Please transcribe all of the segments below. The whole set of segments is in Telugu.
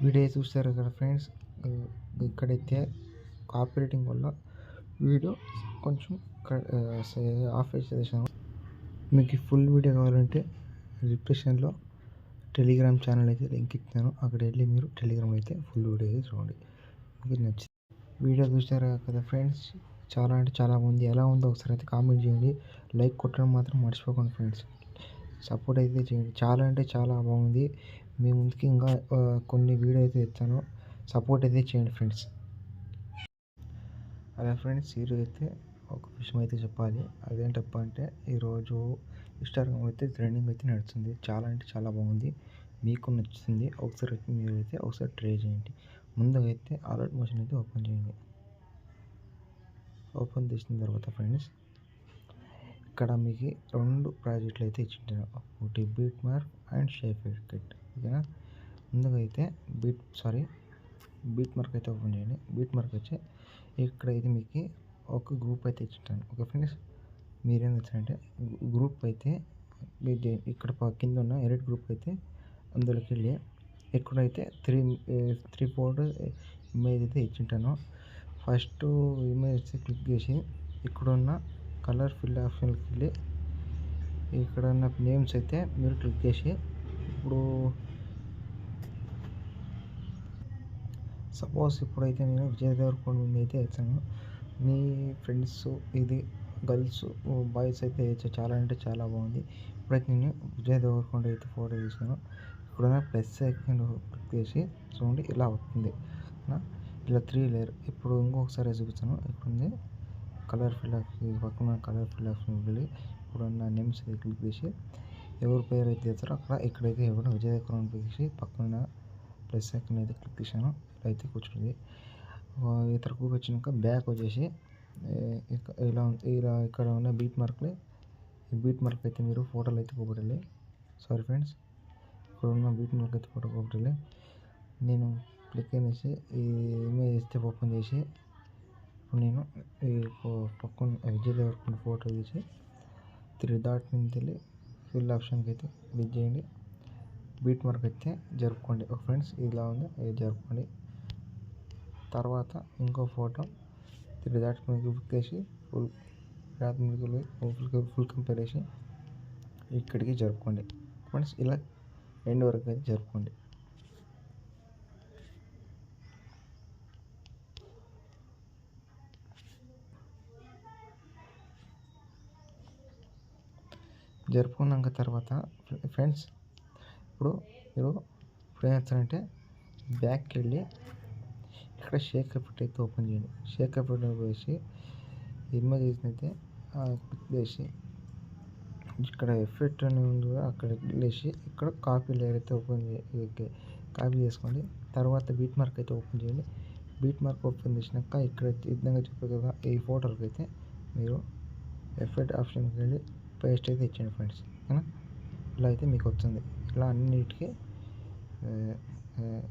వీడియో చూస్తారు కదా ఫ్రెండ్స్, ఇక్కడైతే కాపీరైటింగ్ వల్ల వీడియో కొంచెం ఆఫ్ చేసాను. మీకు ఫుల్ వీడియో కావాలంటే డిస్క్రిప్షన్లో టెలిగ్రామ్ ఛానల్ అయితే లింక్ ఇస్తాను. అక్కడ వెళ్ళి మీరు టెలిగ్రామ్ అయితే ఫుల్ వీడియో అయితే చూడండి. మీకు నచ్చింది వీడియో చూసారా కదా ఫ్రెండ్స్, చాలా అంటే చాలా బాగుంది. ఎలా ఉందో ఒకసారి అయితే కామెంట్ చేయండి. లైక్ కొట్టడం మాత్రం మర్చిపోకండి ఫ్రెండ్స్. సపోర్ట్ అయితే చేయండి. చాలా అంటే చాలా బాగుంది. మీ ముందుకి ఇంకా కొన్ని వీడియో అయితే ఇస్తాను. సపోర్ట్ అయితే చేయండి ఫ్రెండ్స్. అలా ఫ్రెండ్స్, ఈరోజు అయితే ఒక విషయం అయితే చెప్పాలి. అదేంటప్ప అంటే ఈరోజు ఇన్స్టాగ్రామ్ అయితే ట్రెండింగ్ అయితే నడుస్తుంది. చాలా అంటే చాలా బాగుంది. మీకు నచ్చుతుంది. ఒకసారి అయితే మీరు అయితే ఒకసారి ట్రై చేయండి. ముందుగా అయితే అలర్ట్ మోషన్ అయితే ఓపెన్ చేయండి. ఓపెన్ చేసిన తర్వాత ఫ్రెండ్స్, ఇక్కడ మీకు 2 ప్రాజెక్టులు అయితే ఇచ్చింటాను. ఒకటి beat mark and shape kit. ఓకేనా. ముందుగా అయితే బీట్ మార్క్ అయితే ఓపెన్ చేయండి. బీట్ మార్క్ వచ్చి ఇక్కడైతే మీకు ఒక గ్రూప్ అయితే ఇచ్చింటాను. ఓకే ఫ్రెండ్స్, మీరేం తెచ్చారంటే గ్రూప్ అయితే ఇక్కడ కింద ఉన్న ఎడిట్ గ్రూప్ అయితే అందులోకి వెళ్ళి ఇక్కడైతే త్రీ ఫోటో ఇమేజ్ అయితే ఇచ్చింటాను. ఫస్ట్ ఇమేజ్ క్లిక్ చేసి ఇక్కడున్న కలర్ ఫిల్ ఆప్షన్కి వెళ్ళి ఇక్కడ ఉన్న నేమ్స్ అయితే మీరు క్లిక్ చేసి, ఇప్పుడు సపోజ్ ఇప్పుడైతే నేను విజయ్ దేవరకొండ మీద అయితే వేసాను. మీ ఫ్రెండ్స్ ఇది గర్ల్స్ బాయ్స్ అయితే వేయచ్చు. చాలా అంటే చాలా బాగుంది. ఇప్పుడైతే నేను విజయ్ దేవరకొండ అయితే ఫోటో తీసాను. ఇక్కడున్న ప్లస్ ఐకాన్ క్లిక్ చేసి చూడండి, ఇలా అవుతుంది. ఇలా 3 లేయర్. ఇప్పుడు ఇంకొకసారి చూపిస్తాను. ఇక్కడ ఉంది కలర్ ఫిల్ పక్కన కలర్ ఫిల్ ఆప్షన్ వెళ్ళి ఇప్పుడున్న నేమ్స్ అయితే క్లిక్ చేసి ఎవరి పేరు అయితే చేస్తారో ఇక్కడైతే ఎవరు విజయ్ దేవరకొండ చేసి పక్కన ప్లస్ ఐకాన్ అయితే క్లిక్ చేశాను. ఇలా అయితే కూర్చుంది. ఇతర గ్రూప్ వచ్చినాక బ్యాక్ వచ్చేసి ఇలా ఇక్కడ ఉన్న బీట్ మార్క్లే, ఈ బీట్ మార్క్ అయితే మీరు ఫోటోలు అయితే పోగొట్టాలి. సారీ ఫ్రెండ్స్, ఇక్కడ ఉన్న బీట్ మార్క్ అయితే ఫోటో పోగొట్టాలి. నేను క్లిక్ అనేసి ఈ ఇమేజ్ అయితే ఓపెన్ చేసి ఇప్పుడు నేను ఈ పక్కన విజయ్ దేవరకొండ ఫోటో తీసి 3 డాట్ నుంచి వెళ్ళి ఫిల్ ఆప్షన్కి అయితే క్లిక్ చేయండి. బీట్ మార్క్ అయితే జరుపుకోండి. ఒక ఫ్రెండ్స్, ఇలా ఉంది, ఇది జరుపుకోండి. తర్వాత ఇంకో ఫోటో 3 డాట్ క్లిక్ చేసి ఫుల్ కంపేర్ చేసి ఇక్కడికి జరుపుకోండి ఫ్రెండ్స్. ఇలా ఎండ్ వరకు అయితే జరుపుకోండి. జరుపుకున్నాక తర్వాత ఫ్రెండ్స్, ఇప్పుడు మీరు ఏం చేస్తారంటే బ్యాక్కి వెళ్ళి ఇక్కడ షేక్ ఎఫెక్ట్ అయితే ఓపెన్ చేయండి. షేక్ ఎఫెక్ట్ వేసి ఇమేజ్ అయితే క్లిక్ చేసి ఇక్కడ ఎఫెక్ట్ అని ఉంది, అక్కడ వెళ్ళేసి ఇక్కడ కాపీ లేయర్ అయితే కాపీ చేసుకోండి. తర్వాత బీట్ మార్క్ అయితే ఓపెన్ చేయండి. బీట్ మార్క్ ఓపెన్ చేసినాక ఇక్కడ విధంగా చెప్పారు కదా, ఈ ఫోటోకి అయితే మీరు ఎఫెక్ట్ ఆప్షన్కి వెళ్ళి పేస్ట్ అయితే ఇచ్చేయండి ఫ్రెండ్స్. ఓకేనా. ఇలా అయితే మీకు వస్తుంది. ఇలా అన్నిటికీ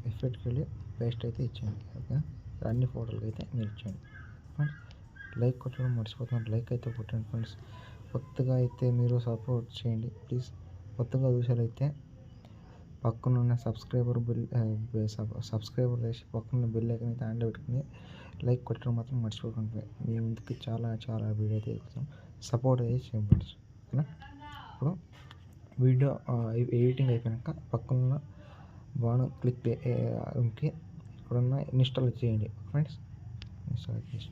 ఎఫెక్ట్కి వెళ్ళి పేస్ట్ అయితే ఇచ్చేయండి. ఓకేనా. అన్ని ఫోటోలకి అయితే మీరు ఇచ్చేయండి ఫ్రెండ్స్. లైక్ కొట్టడం మర్చిపోతున్నారు. లైక్ అయితే కొట్టండి ఫ్రెండ్స్. కొత్తగా అయితే మీరు సపోర్ట్ చేయండి ప్లీజ్. కొత్తగా చూసారైతే పక్కనున్న సబ్స్క్రైబర్ చేసి పక్కన బెల్ ఐకాన్ అయితే ఆన్లో పెట్టుకుని లైక్ కొట్టడం మాత్రం మర్చిపోకండి. మీ ముందుకి చాలా చాలా వీడియో అయితే సపోర్ట్ అయితే చేయండి ఫ్రెండ్స్. ఓకేనా. ఇప్పుడు వీడియో ఎడిటింగ్ అయిపోయాక పక్కన బాణం క్లిక్ ఇక్కడున్న ఇన్స్టాల్ చేయండి ఫ్రెండ్స్. ఇన్స్టాల్ చేసి